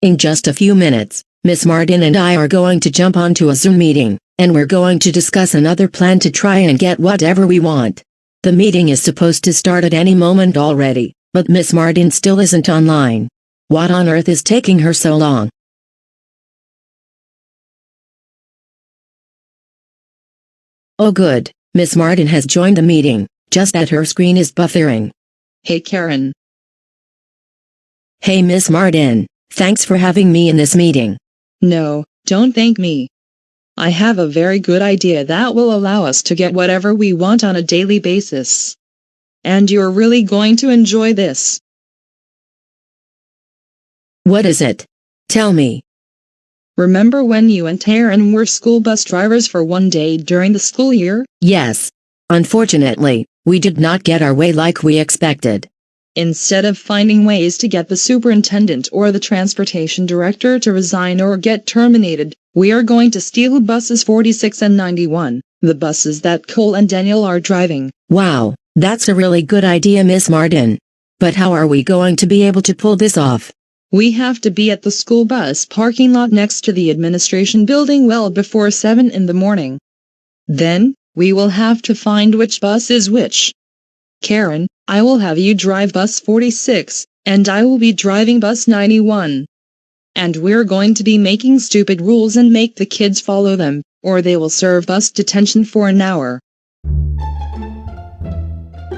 In just a few minutes, Miss Martin and I are going to jump onto a Zoom meeting, and we're going to discuss another plan to try and get whatever we want. The meeting is supposed to start at any moment already, but Miss Martin still isn't online. What on earth is taking her so long? Oh good, Miss Martin has joined the meeting, just as her screen is buffering. Hey Karen. Hey Miss Martin, thanks for having me in this meeting. No, don't thank me. I have a very good idea that will allow us to get whatever we want on a daily basis. And you're really going to enjoy this. What is it? Tell me. Remember when you and Taryn were school bus drivers for one day during the school year? Yes. Unfortunately, we did not get our way like we expected. Instead of finding ways to get the superintendent or the transportation director to resign or get terminated, we are going to steal buses 46 and 91, the buses that Cole and Daniel are driving. Wow, that's a really good idea, Miss Martin. But how are we going to be able to pull this off? We have to be at the school bus parking lot next to the administration building well before 7 in the morning. Then, we will have to find which bus is which. Karen, I will have you drive bus 46, and I will be driving bus 91. And we're going to be making stupid rules and make the kids follow them, or they will serve bus detention for an hour.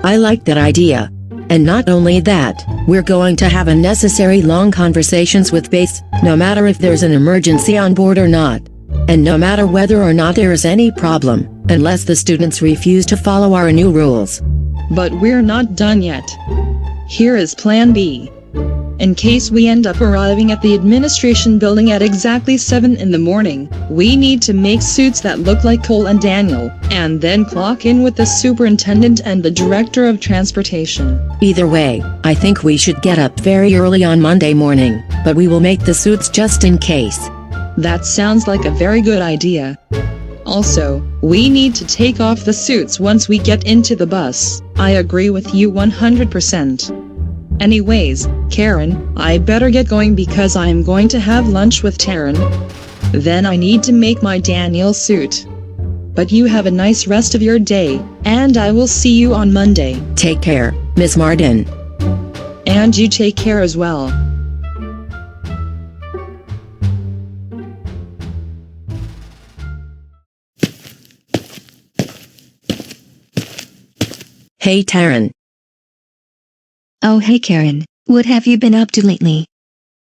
I like that idea. And not only that, we're going to have unnecessary long conversations with base, no matter if there's an emergency on board or not. And no matter whether or not there is any problem, unless the students refuse to follow our new rules. But we're not done yet. Here is Plan B. In case we end up arriving at the administration building at exactly 7 in the morning, we need to make suits that look like Cole and Daniel, and then clock in with the superintendent and the director of transportation. Either way, I think we should get up very early on Monday morning, but we will make the suits just in case. That sounds like a very good idea. Also, we need to take off the suits once we get into the bus. I agree with you 100%. Anyways, Karen, I better get going because I am going to have lunch with Taryn. Then I need to make my Daniel suit. But you have a nice rest of your day, and I will see you on Monday. Take care, Miss Martin. And you take care as well. Hey Taryn. Oh hey Karen, what have you been up to lately?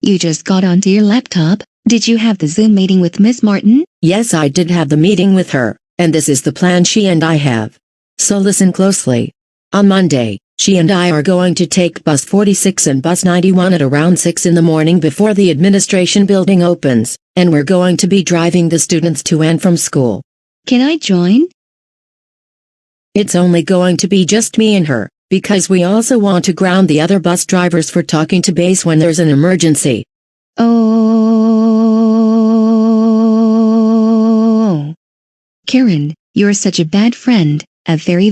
You just got onto your laptop, did you have the Zoom meeting with Miss Martin? Yes, I did have the meeting with her, and this is the plan she and I have. So listen closely. On Monday, she and I are going to take bus 46 and bus 91 at around 6 in the morning before the administration building opens, and we're going to be driving the students to and from school. Can I join? It's only going to be just me and her, because we also want to ground the other bus drivers for talking to base when there's an emergency. Oh. Karen, you're such a bad friend, a very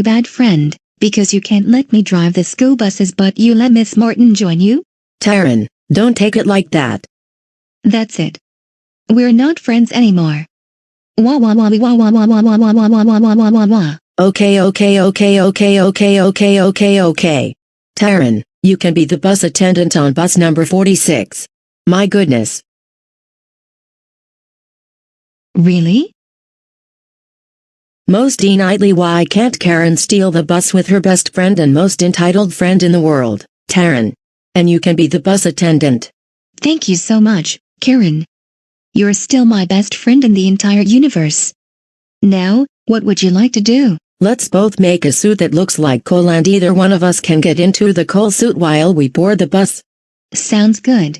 bad friend, because you can't let me drive the school buses but you let Miss Martin join you? Taryn, don't take it like that. That's it. We're not friends anymore. Wah wah wah wah wah wah wah wah wah wah wah wah wah wah wah. Okay. Taryn, you can be the bus attendant on bus number 46. My goodness. Really? Most delightly, why can't Karen steal the bus with her best friend and most entitled friend in the world, Taryn? And you can be the bus attendant. Thank you so much, Karen. You're still my best friend in the entire universe. Now, what would you like to do? Let's both make a suit that looks like Cole and either one of us can get into the Cole suit while we board the bus. Sounds good.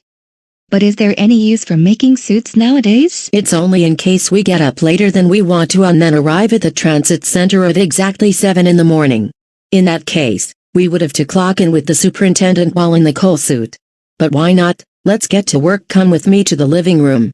But is there any use for making suits nowadays? It's only in case we get up later than we want to and then arrive at the transit center at exactly 7 in the morning. In that case, we would have to clock in with the superintendent while in the Cole suit. But why not? Let's get to work. Come with me to the living room.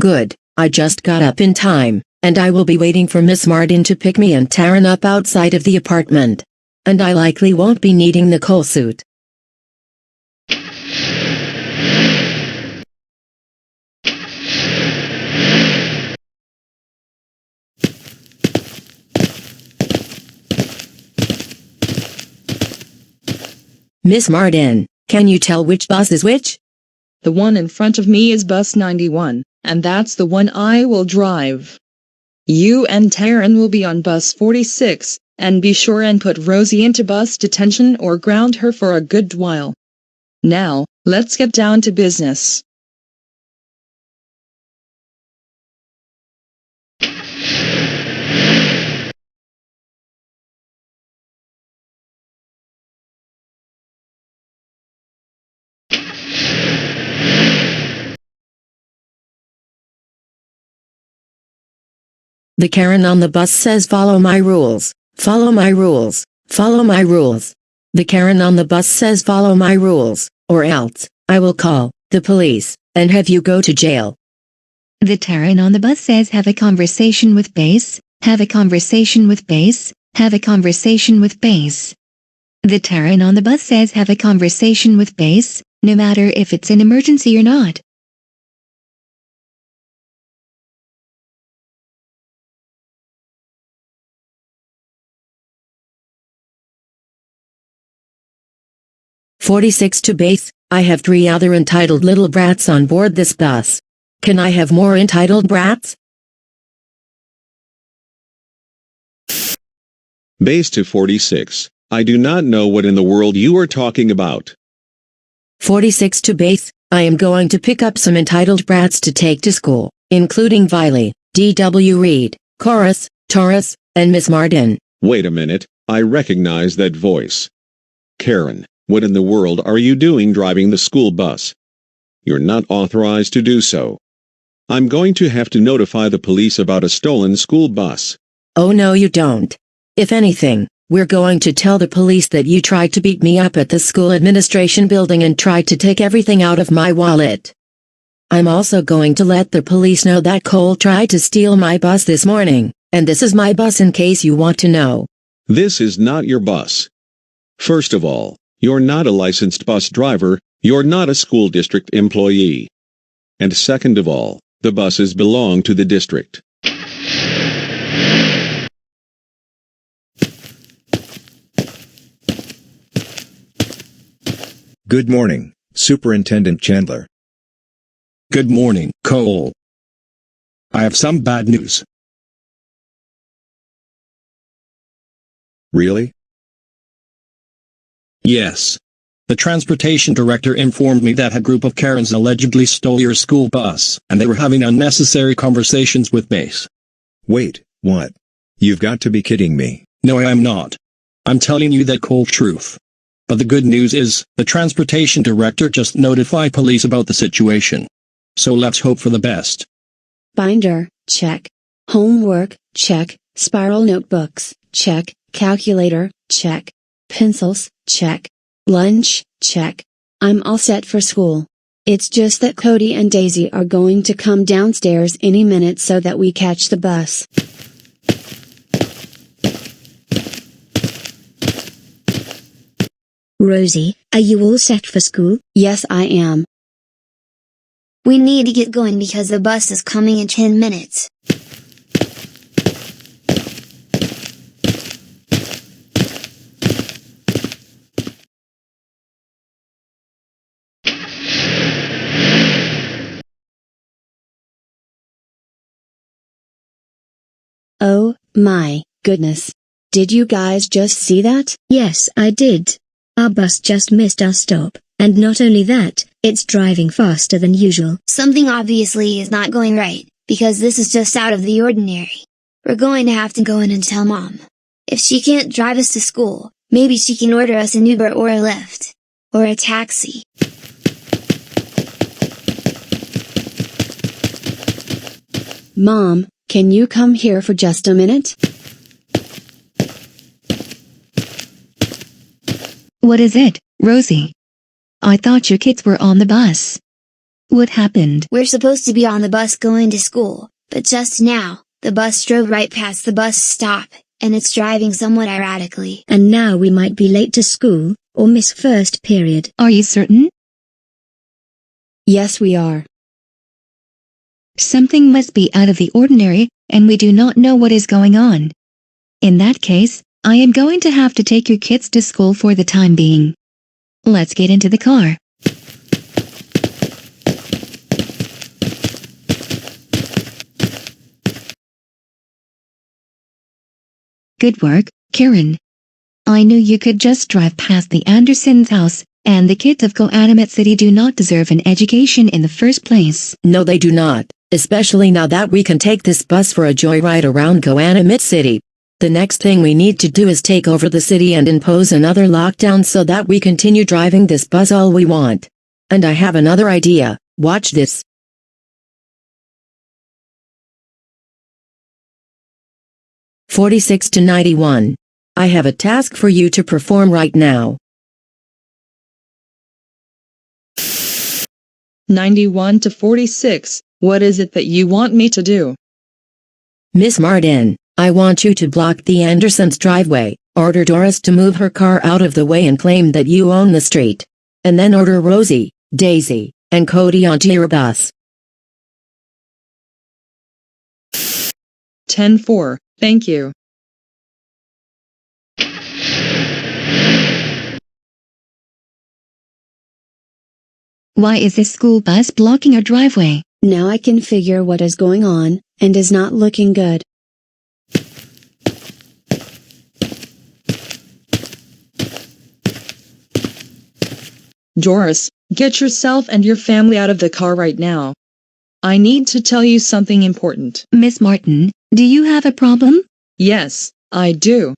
Good, I just got up in time, and I will be waiting for Miss Martin to pick me and Taryn up outside of the apartment. And I likely won't be needing the coal suit. Miss Martin, can you tell which bus is which? The one in front of me is bus 91, and that's the one I will drive. You and Taryn will be on bus 46, and be sure and put Rosie into bus detention or ground her for a good while. Now, let's get down to business. The Karen on the bus says follow my rules, follow my rules, follow my rules. The Karen on the bus says follow my rules, or else, I will call the police, and have you go to jail. The Taryn on the bus says have a conversation with base, have a conversation with base, have a conversation with base. The Taryn on the bus says have a conversation with base, no matter if it's an emergency or not. "46 to base, I have 3 other entitled little brats on board this bus. Can I have more entitled brats?" Base to 46. I do not know what in the world you are talking about. 46 to base, I am going to pick up some entitled brats to take to school, including Viley, D.W. Reed, Chorus, Taurus, and Miss Martin. Wait a minute, I recognize that voice. Karen, what in the world are you doing driving the school bus? You're not authorized to do so. I'm going to have to notify the police about a stolen school bus. Oh no you don't. If anything, we're going to tell the police that you tried to beat me up at the school administration building and tried to take everything out of my wallet. I'm also going to let the police know that Cole tried to steal my bus this morning, and this is my bus in case you want to know. This is not your bus. First of all, you're not a licensed bus driver, you're not a school district employee. And second of all, the buses belong to the district. Good morning, Superintendent Chandler. Good morning, Cole. I have some bad news. Really? Yes. The transportation director informed me that a group of Karens allegedly stole your school bus, and they were having unnecessary conversations with Mace. Wait, what? You've got to be kidding me. No, I am not. I'm telling you the cold truth. But the good news is, the transportation director just notified police about the situation. So let's hope for the best. Binder, check. Homework, check. Spiral notebooks, check. Calculator, check. Pencils, check. Lunch, check. I'm all set for school. It's just that Cody and Daisy are going to come downstairs any minute so that we catch the bus. Rosie, are you all set for school? Yes, I am. We need to get going because the bus is coming in 10 minutes. Oh, my goodness. Did you guys just see that? Yes, I did. Our bus just missed our stop, and not only that, it's driving faster than usual. Something obviously is not going right, because this is just out of the ordinary. We're going to have to go in and tell Mom. If she can't drive us to school, maybe she can order us an Uber or a Lyft. Or a taxi. Mom, can you come here for just a minute? What is it, Rosie? I thought your kids were on the bus. What happened? We're supposed to be on the bus going to school, but just now, the bus drove right past the bus stop, and it's driving somewhat erratically. And now we might be late to school, or miss first period. Are you certain? Yes, we are. Something must be out of the ordinary, and we do not know what is going on. In that case, I am going to have to take your kids to school for the time being. Let's get into the car. Good work, Karen. I knew you could just drive past the Andersons' house, and the kids of GoAnimate City do not deserve an education in the first place. No, they do not, especially now that we can take this bus for a joyride around GoAnimate City. The next thing we need to do is take over the city and impose another lockdown so that we continue driving this bus all we want. And I have another idea. Watch this. "46 to 91. I have a task for you to perform right now." 91 to 46, what is it that you want me to do? Miss Martin, I want you to block the Andersons' driveway, order Doris to move her car out of the way and claim that you own the street. And then order Rosie, Daisy, and Cody onto your bus. 10-4, thank you. Why is this school bus blocking our driveway? Now I can figure what is going on, and is not looking good. Doris, get yourself and your family out of the car right now. I need to tell you something important. Miss Martin, do you have a problem? Yes, I do.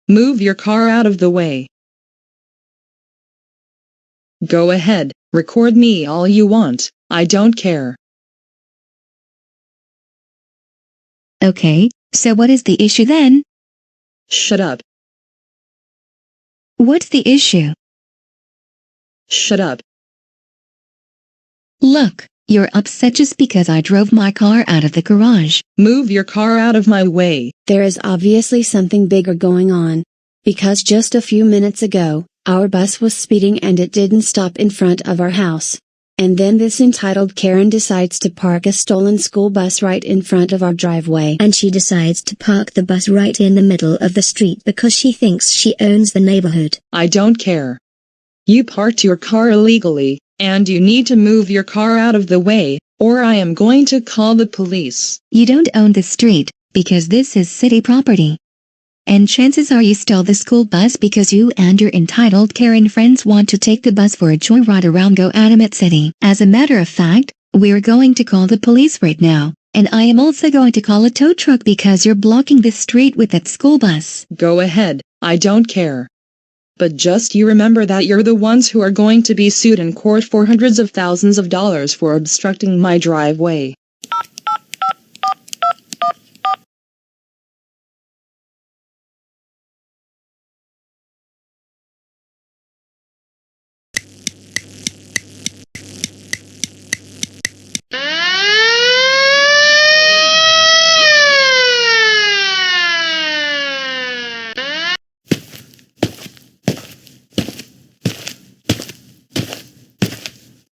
Move your car out of the way. Go ahead, record me all you want, I don't care. Okay, so what is the issue then? Shut up. What's the issue? Shut up. Look, you're upset just because I drove my car out of the garage. Move your car out of my way. There is obviously something bigger going on. Because just a few minutes ago, our bus was speeding and it didn't stop in front of our house. And then this entitled Karen decides to park a stolen school bus right in front of our driveway. And she decides to park the bus right in the middle of the street because she thinks she owns the neighborhood. I don't care. You parked your car illegally, and you need to move your car out of the way, or I am going to call the police. You don't own the street, because this is city property. And chances are you stole the school bus because you and your entitled Karen friends want to take the bus for a joyride around GoAnimate City. As a matter of fact, we're going to call the police right now, and I am also going to call a tow truck because you're blocking the street with that school bus. Go ahead, I don't care. But just you remember that you're the ones who are going to be sued in court for hundreds of thousands of dollars for obstructing my driveway.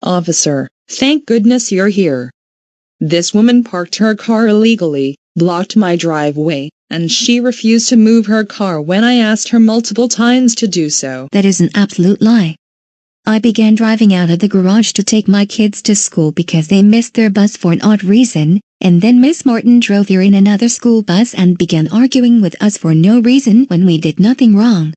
Officer, thank goodness you're here. This woman parked her car illegally, blocked my driveway, and she refused to move her car when I asked her multiple times to do so. That is an absolute lie. I began driving out of the garage to take my kids to school because they missed their bus for an odd reason, and then Miss Martin drove here in another school bus and began arguing with us for no reason when we did nothing wrong.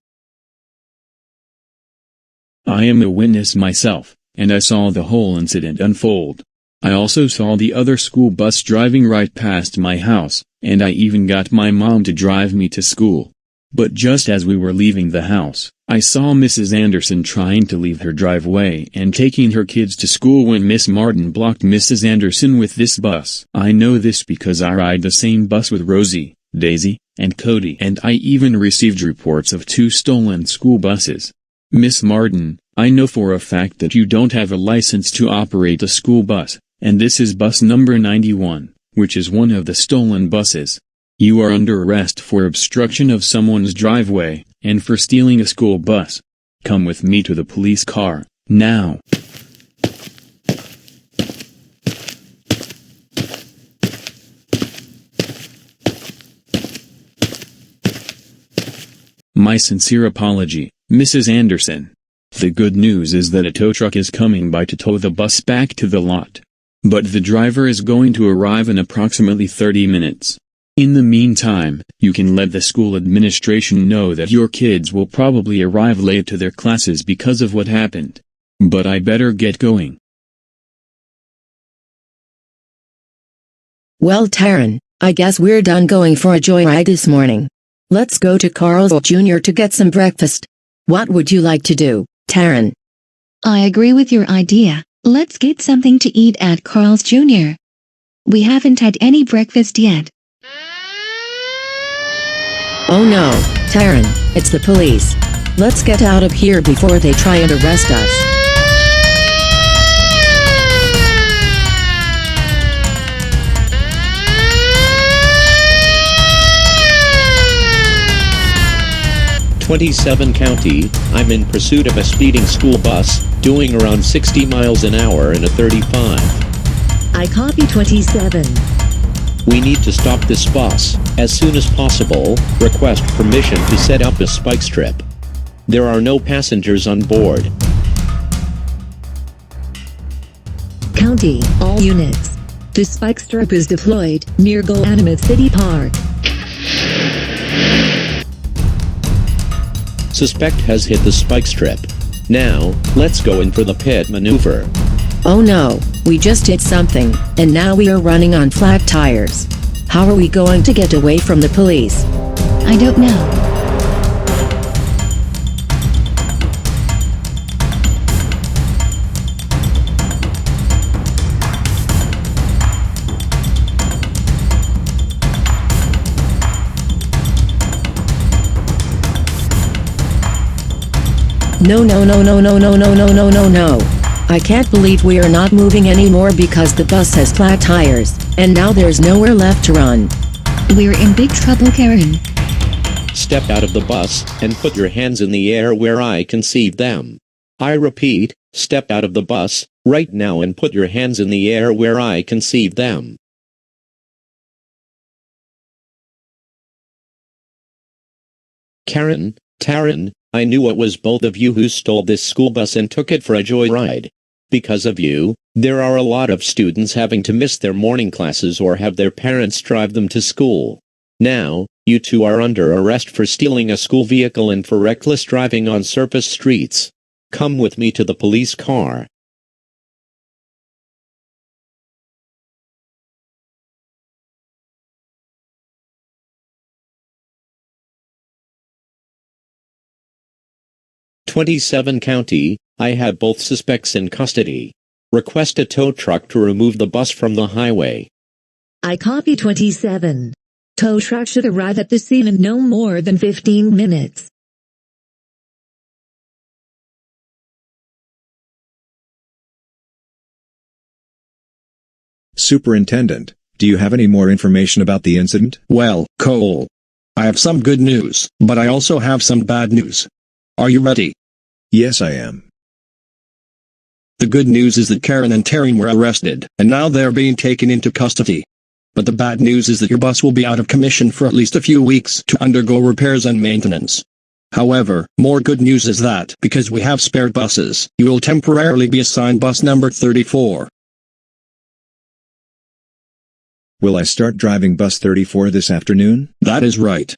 I am a witness myself, and I saw the whole incident unfold. I also saw the other school bus driving right past my house, and I even got my mom to drive me to school. But just as we were leaving the house, I saw Mrs. Anderson trying to leave her driveway and taking her kids to school when Miss Martin blocked Mrs. Anderson with this bus. I know this because I ride the same bus with Rosie, Daisy, and Cody, and I even received reports of 2 stolen school buses. Miss Martin, I know for a fact that you don't have a license to operate a school bus, and this is bus number 91, which is one of the stolen buses. You are under arrest for obstruction of someone's driveway, and for stealing a school bus. Come with me to the police car, now. My sincere apology, Mrs. Anderson. The good news is that a tow truck is coming by to tow the bus back to the lot. But the driver is going to arrive in approximately 30 minutes. In the meantime, you can let the school administration know that your kids will probably arrive late to their classes because of what happened. But I better get going. Well, Taryn, I guess we're done going for a joyride this morning. Let's go to Karens Jr. to get some breakfast. What would you like to do, Taryn? I agree with your idea. Let's get something to eat at Karens Jr. We haven't had any breakfast yet. Oh no, Taryn, it's the police. Let's get out of here before they try and arrest us. "27 County, I'm in pursuit of a speeding school bus, doing around 60 miles an hour in a 35. I copy 27. We need to stop this bus, as soon as possible. Request permission to set up a spike strip. There are no passengers on board." County, all units. The spike strip is deployed, near GoAnimate City Park. Suspect has hit the spike strip. Now, let's go in for the pit maneuver. Oh no, we just hit something, and now we are running on flat tires. How are we going to get away from the police? I don't know. No no no no no no no no no no no. I can't believe we are not moving anymore because the bus has flat tires, and now there's nowhere left to run. We're in big trouble, Karen. Step out of the bus, and put your hands in the air where I can see them. I repeat, step out of the bus, right now, and put your hands in the air where I can see them. Karen, Taryn, I knew it was both of you who stole this school bus and took it for a joyride. Because of you, there are a lot of students having to miss their morning classes or have their parents drive them to school. Now, you two are under arrest for stealing a school vehicle and for reckless driving on surface streets. Come with me to the police car. "27 County, I have both suspects in custody. Request a tow truck to remove the bus from the highway." I copy 27. Tow truck should arrive at the scene in no more than 15 minutes. Superintendent, do you have any more information about the incident? Well, Cole, I have some good news, but I also have some bad news. Are you ready? Yes, I am. The good news is that Karen and Taryn were arrested, and now they're being taken into custody. But the bad news is that your bus will be out of commission for at least a few weeks to undergo repairs and maintenance. However, more good news is that, because we have spare buses, you will temporarily be assigned bus number 34. Will I start driving bus 34 this afternoon? That is right.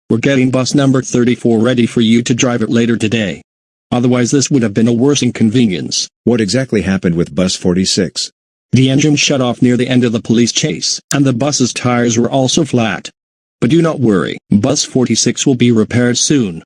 We're getting bus number 34 ready for you to drive it later today. Otherwise this would have been a worse inconvenience. What exactly happened with bus 46? The engine shut off near the end of the police chase, and the bus's tires were also flat. But do not worry, bus 46 will be repaired soon.